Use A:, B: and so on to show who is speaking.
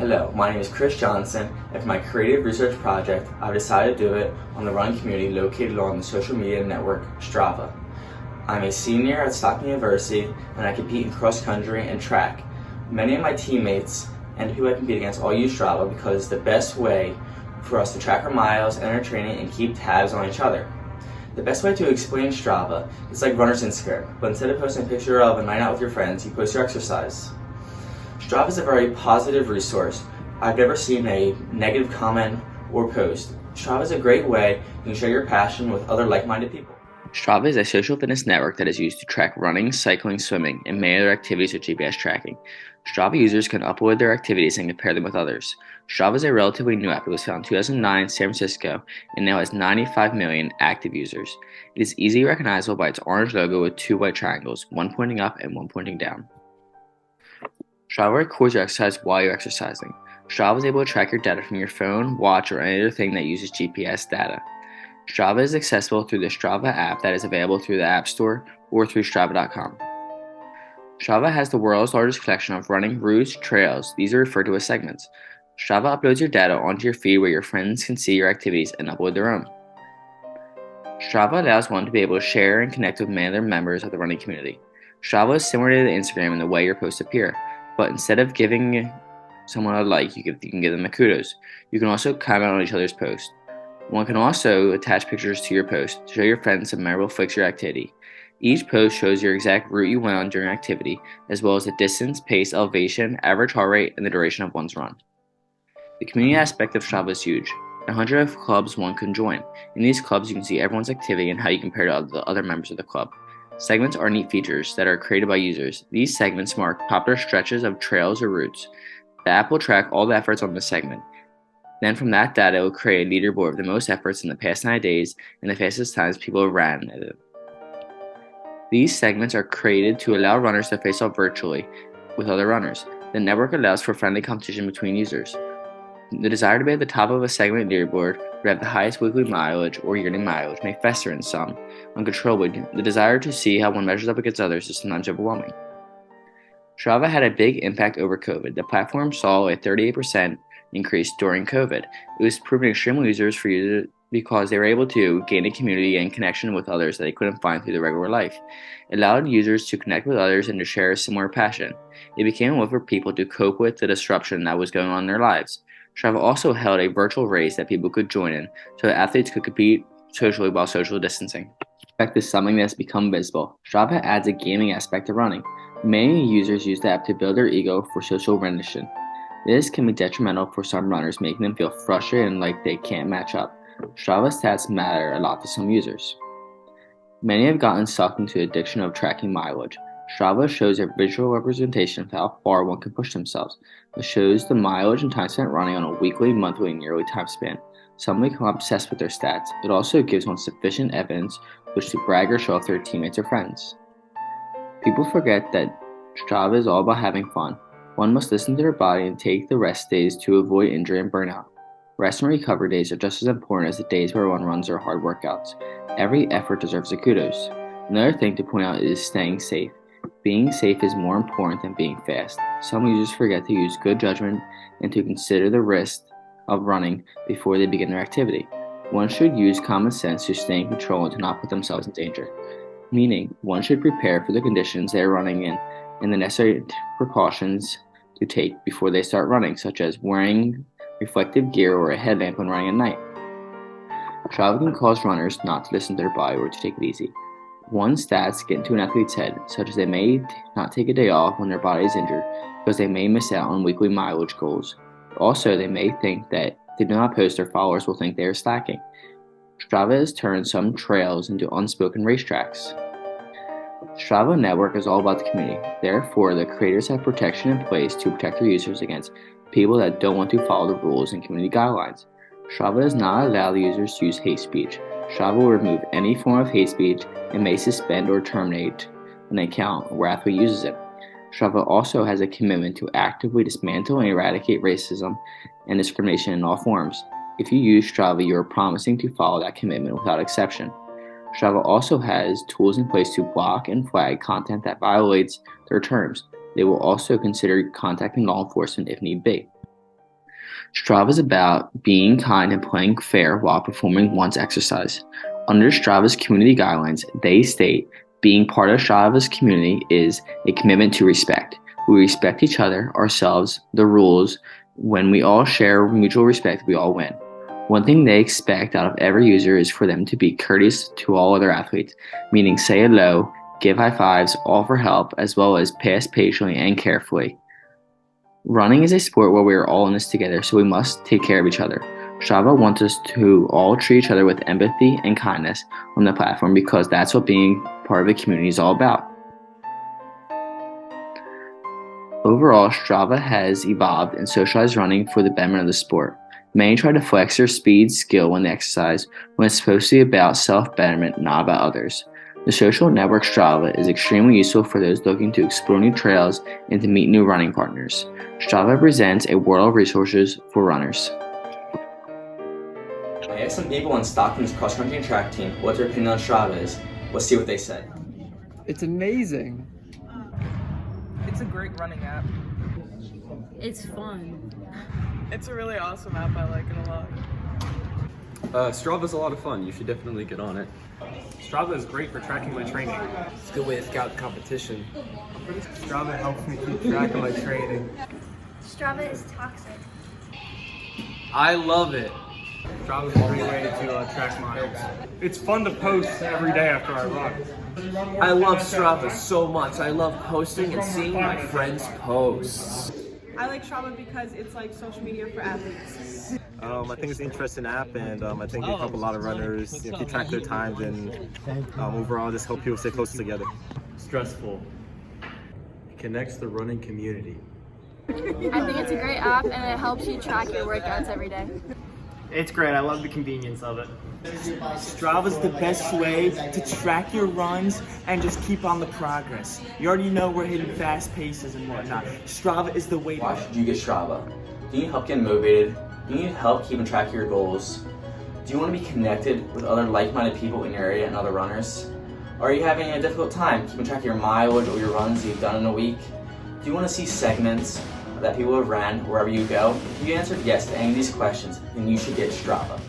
A: Hello, my name is Chris Johnson, and for my creative research project, I've decided to do it on the running community located on the social media network Strava. I'm a senior at Stockton University, and I compete in cross country and track. Many of my teammates and the people I compete against all use Strava because it's the best way for us to track our miles and our training and keep tabs on each other. The best way to explain Strava is like runner's Instagram, but instead of posting a picture of a night out with your friends, you post your exercise. Strava is a very positive resource. I've never seen a negative comment or post. Strava is a great way you can share your passion with other like-minded people.
B: Strava is a social fitness network that is used to track running, cycling, swimming, and many other activities with GPS tracking. Strava users can upload their activities and compare them with others. Strava is a relatively new app. It was founded in 2009 in San Francisco and now has 95 million active users. It is easily recognizable by its orange logo with two white triangles, one pointing up and one pointing down. Strava records your exercise while you're exercising. Strava is able to track your data from your phone, watch, or any other thing that uses GPS data. Strava is accessible through the Strava app that is available through the App Store or through Strava.com. Strava has the world's largest collection of running routes, trails. These are referred to as segments. Strava uploads your data onto your feed where your friends can see your activities and upload their own. Strava allows one to be able to share and connect with many other members of the running community. Strava is similar to Instagram in the way your posts appear, but instead of giving someone a like, you can give them a kudos. You can also comment on each other's posts. One can also attach pictures to your post to show your friends some memorable flicks of your activity. Each post shows your exact route you went on during activity, as well as the distance, pace, elevation, average heart rate, and the duration of one's run. The community aspect of Strava is huge. 100 clubs one can join. In these clubs, you can see everyone's activity and how you compare to the other members of the club. Segments are neat features that are created by users. These segments mark popular stretches of trails or routes. The app will track all the efforts on the segment. Then from that data, it will create a leaderboard of the most efforts in the past 9 days and the fastest times people have ran at it. These segments are created to allow runners to face off virtually with other runners. The network allows for friendly competition between users. The desire to be at the top of a segment leaderboard or have the highest weekly mileage or yearly mileage may fester in some. Uncontrollably, the desire to see how one measures up against others is sometimes overwhelming. Strava had a big impact over COVID. The platform saw a 38% increase during COVID. It was proven extremely users for users because they were able to gain a community and connection with others that they couldn't find through their regular life. It allowed users to connect with others and to share a similar passion. It became a way for people to cope with the disruption that was going on in their lives. Strava also held a virtual race that people could join in, so that athletes could compete socially while social distancing. This is something that has become visible. Strava adds a gaming aspect to running. Many users use the app to build their ego for social recognition. This can be detrimental for some runners, making them feel frustrated and like they can't match up. Strava stats matter a lot to some users. Many have gotten sucked into the addiction of tracking mileage. Strava shows a visual representation of how far one can push themselves. It shows the mileage and time spent running on a weekly, monthly, and yearly time span. Some become obsessed with their stats. It also gives one sufficient evidence which to brag or show off their teammates or friends. People forget that Strava is all about having fun. One must listen to their body and take the rest days to avoid injury and burnout. Rest and recovery days are just as important as the days where one runs or hard workouts. Every effort deserves a kudos. Another thing to point out is staying safe. Being safe is more important than being fast. Some users forget to use good judgment and to consider the risk of running before they begin their activity. One should use common sense to stay in control and to not put themselves in danger. Meaning, one should prepare for the conditions they are running in and the necessary precautions to take before they start running, such as wearing reflective gear or a headlamp when running at night. Strava can cause runners not to listen to their body or to take it easy. One's stats get into an athlete's head, such as they may not take a day off when their body is injured because they may miss out on weekly mileage goals. Also, they may think that if they do not post, their followers will think they are slacking. Strava has turned some trails into unspoken racetracks. Strava network is all about the community. Therefore, the creators have protection in place to protect their users against people that don't want to follow the rules and community guidelines. Strava does not allow the users to use hate speech. Strava will remove any form of hate speech and may suspend or terminate an account where athlete uses it. Strava also has a commitment to actively dismantle and eradicate racism and discrimination in all forms. If you use Strava, you are promising to follow that commitment without exception. Strava also has tools in place to block and flag content that violates their terms. They will also consider contacting law enforcement if need be. Strava is about being kind and playing fair while performing one's exercise. Under Strava's community guidelines, they state being part of Strava's community is a commitment to respect. We respect each other, ourselves, the rules. When we all share mutual respect, we all win. One thing they expect out of every user is for them to be courteous to all other athletes, meaning say hello, give high fives, offer help, as well as pass patiently and carefully. Running is a sport where we are all in this together, so we must take care of each other. Strava wants us to all treat each other with empathy and kindness on the platform because that's what being part of a community is all about. Overall, Strava has evolved and socialized running for the betterment of the sport. Many try to flex their speed, skill when they exercise, when it's supposed to be about self-betterment, not about others. The social network Strava is extremely useful for those looking to explore new trails and to meet new running partners. Strava presents a world of resources for runners.
A: I asked some people on Stockton's cross-country and track team what their opinion on Strava is. Let's see what they said.
C: It's amazing.
D: It's a great running app.
E: It's fun.
D: It's a really awesome app. I like it a lot.
F: Strava's a lot of fun. You should definitely get on it.
G: Strava is great for tracking my training.
C: It's a good way to scout competition.
G: Strava helps me keep track of my training.
E: Strava is toxic.
G: I love it. Strava's a great way to track miles. It's fun to post every day after I run.
H: I love Strava so much. I love posting and seeing my friends' posts.
D: I like Strava because it's like social media for athletes.
I: I think it's an interesting app, and I think it helps a lot of runners keep track of their times, and overall just help people stay close together.
J: Stressful. It connects the running community.
E: I think it's a great app and it helps you track your workouts every day.
G: It's great. I love the convenience of it.
H: Strava's the best way to track your runs and just keep on the progress. You already know we're hitting fast paces and whatnot. Strava is the way to
A: Why should you get Strava? Do you need help getting motivated? Do you need help keeping track of your goals? Do you want to be connected with other like-minded people in your area and other runners? Or are you having a difficult time keeping track of your mileage or your runs you've done in a week? Do you want to see segments that people have ran wherever you go? If you answered yes to any of these questions, then you should get Strava.